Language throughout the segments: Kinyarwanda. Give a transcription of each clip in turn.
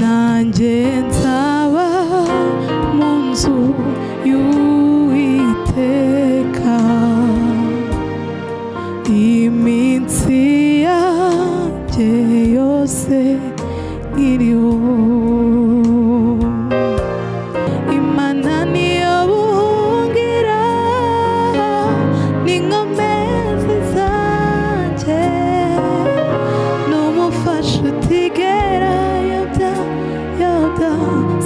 nanjye nzaba mu nzu y'Uwiteka iminsi yanjye yose nkiriho. Imana niyo buhungira n'inkomezi zanjye, n'umufasha utigera yobya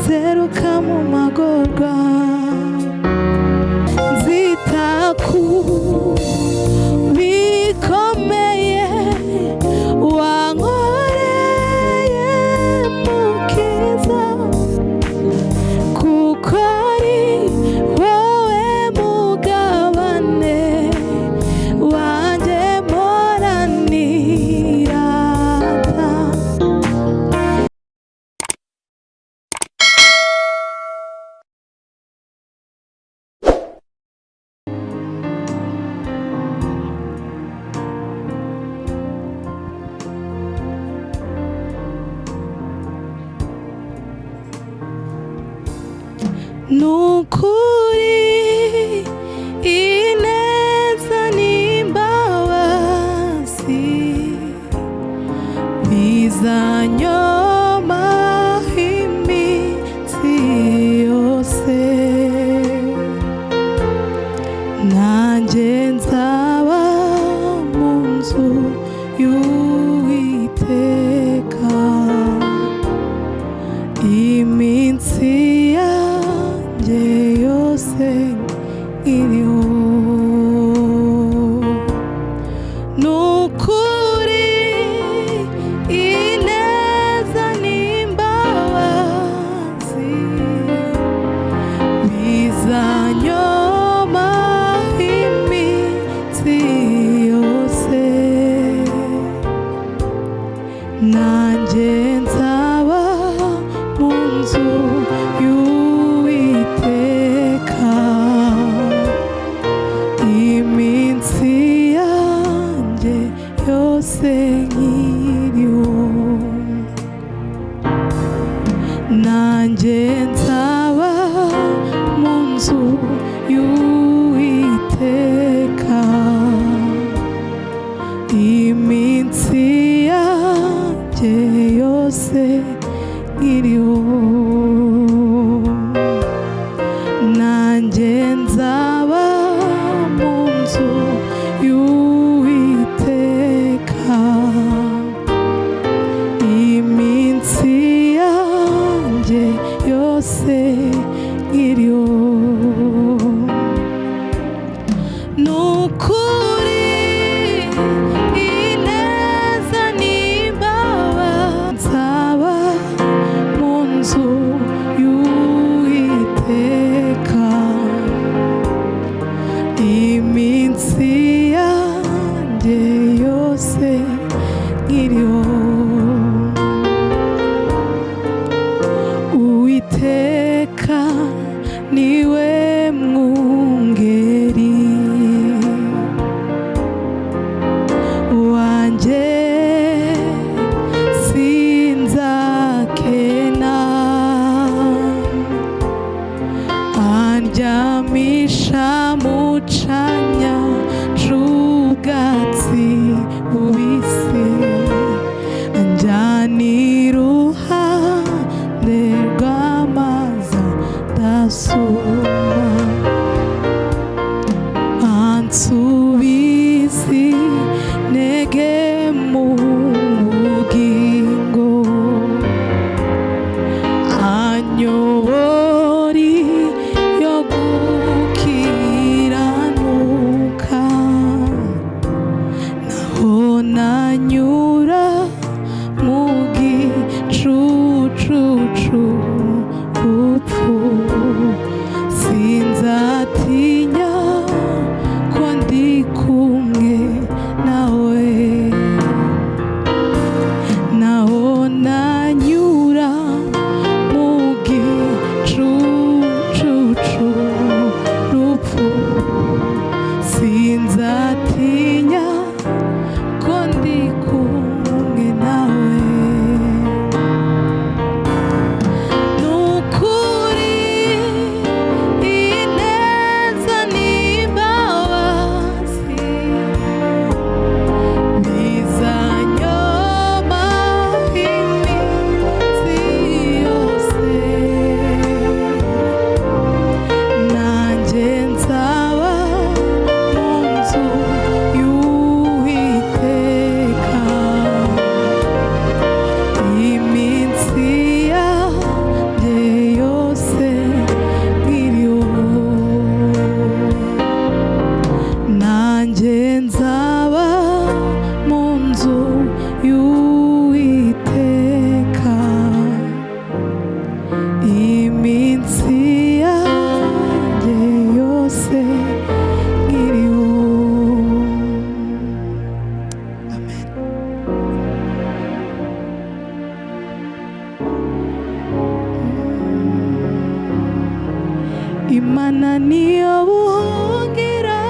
seruka mu magorwa. Nzita ku bikomeye wankoreye mukiza, kuko ari wowe mugabane wanjye mpora nirata. Nukuri ineza n'imbabazi bizanyoma iminsi yose, nanjye nzaba mu nzu y'Uwiteka iminsi yanjye yose nkiriho. Nukuri ineza n'imbabazi bizanyoma iminsi yose, nanjye nzaba mu nzu y'Uwiteka iminsi yanjye yose nkiriho. Nanjye nzaba mu nzu y'Uwiteka iminsi yanjye yose nkiriho. Nanjye nzaba mu nzu y'Uwiteka iminsi yanjye yose nkiriho. Nukuri ineza n'imbabazi nzaba mu nzu y'Uwiteka iminsi yanjye yose nkiriho. Uwiteka niwe mwungeri wanjye sinzakena, andyamisha mu canya c'ubwatsi bubisi, anjyana iruhande rw'amazi adasuma, ansubiza intege mu bugingo, anyobora iyo gukiranuka, naho nanyura mu gicucu urupfu sinzatinya, ko ndi kumwe nawe. Naho nanyura mu gicucu urupfu sinzatinya, ko ndi kumwe nawe. Imana niyo buhungira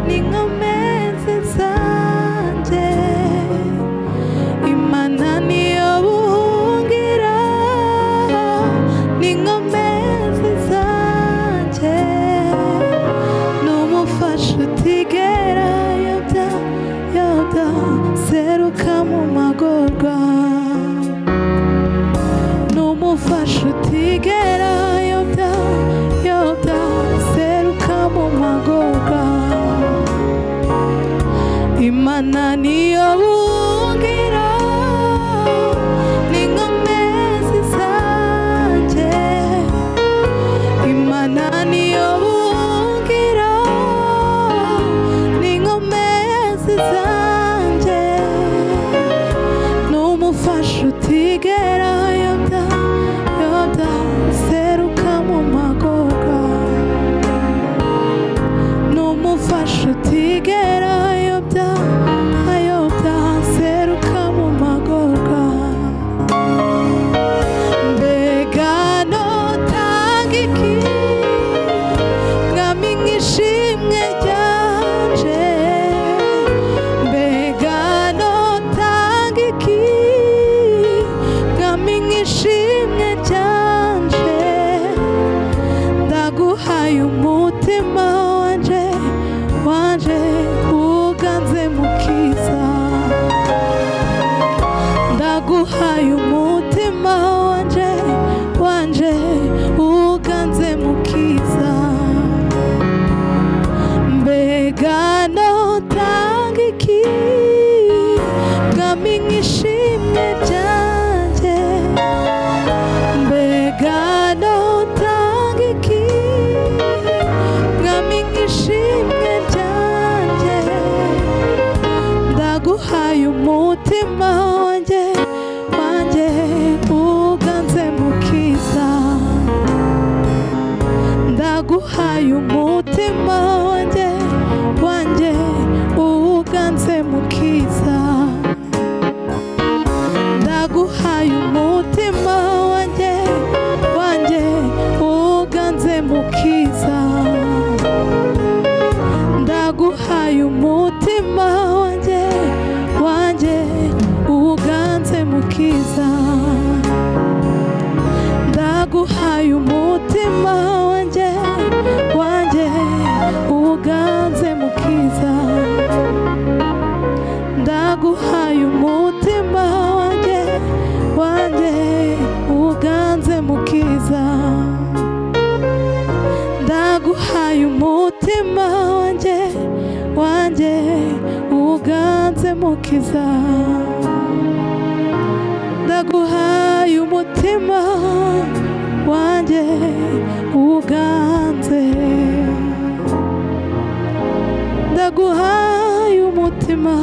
n'inkomezi zanjye. Imana niyo buhungira n'inkomezi zanjye. N'umufasha utigera yobya seruka mu magorwa. N'umufasha utigera yobya seruka mu magorwa. Imana niyo buhungira n'inkomezi zanjye. Imana niyo buhungira n'inkomezi zanjye. N'umufasha utigera yobya seruka mu magorwa. N'umufasha utigera yobya seruka mu magorwa. Mbega notanga iki mwami nk'ishimwe ryanje? Mbega notanga iki mwami nk'ishimwe ryanje? Ndaguhaye umutima wanje uganze mukiza. Ndaguhaye umutima wanje uganze mukiza. Mbega notanga iki mwami nk'ishimwe ryanje? Mbega notanga iki mwami nk'ishimwe ryanje? Ndaguhaye umutima wanje uganze mukiza. Ndaguhaye umutima wanje uganze mukiza. Ndaguhaye umutima wanje uganze mukiza. Ndaguhaye umutima wanje uganze mukiza. Ndaguhaye umutima wanje uganze mukiza. Ndaguhaye umutima wanje uganze mukiza. Ndaguhaye umutima wanje uganze mukiza. Ndaguhaye umutima wanje uganze. Ndaguhaye umutima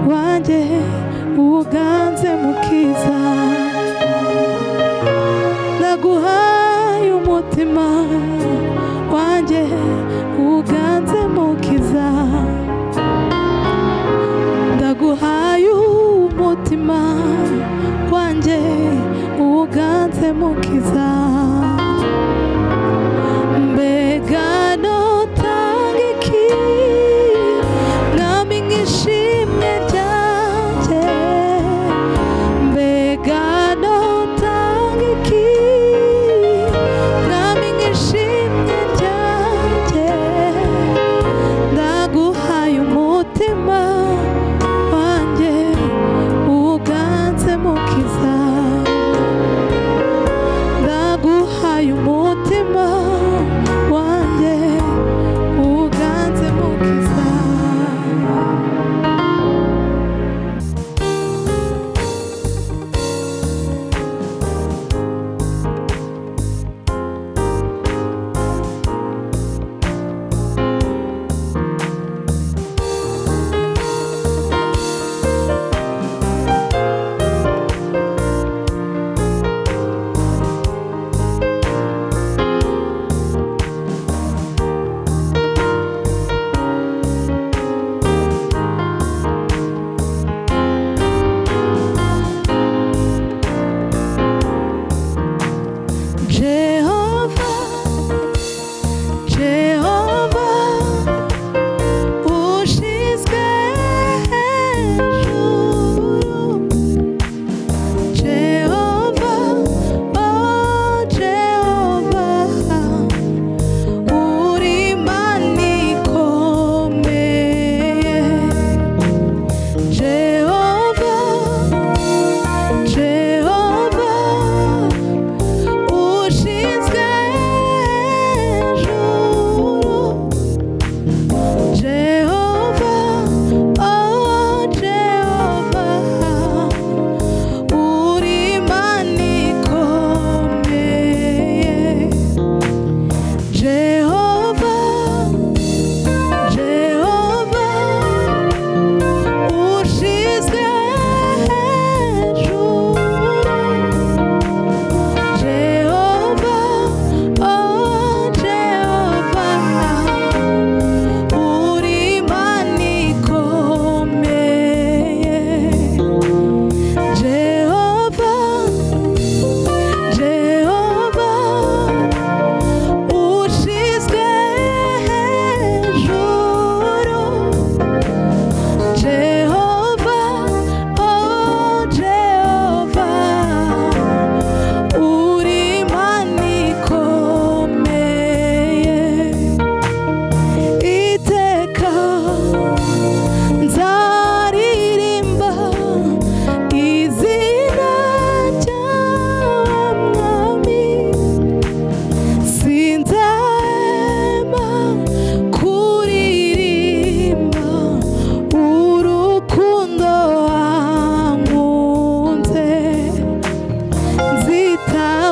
wanje uganze mukiza. Ndaguhaye umutima wanje uganze mukiza. Ndaguhaye umutima wanje uganze mukiza. Mbega notanga iki mwami nk'ishimwe ryanje? Mbega notanga iki mwami nk'ishimwe ryanje? Ndaguhaye umutima wanje uganze mukiza.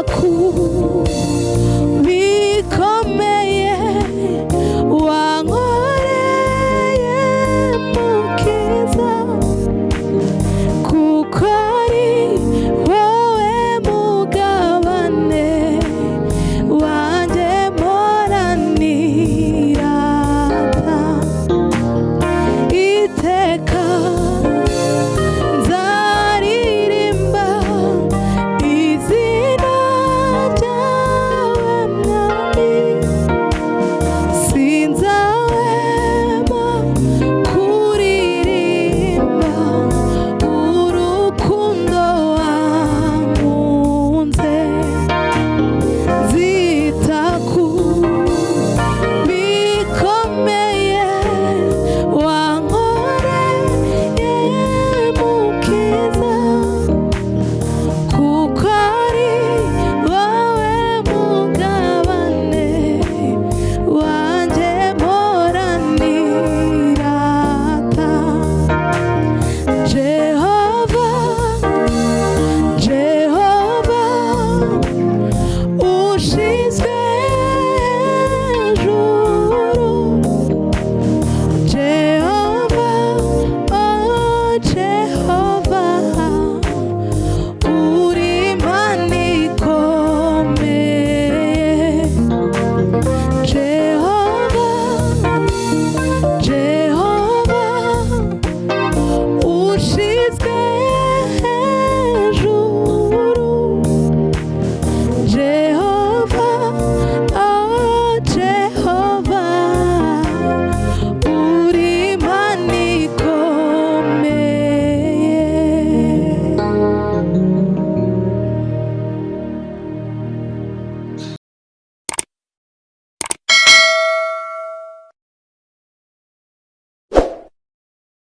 ku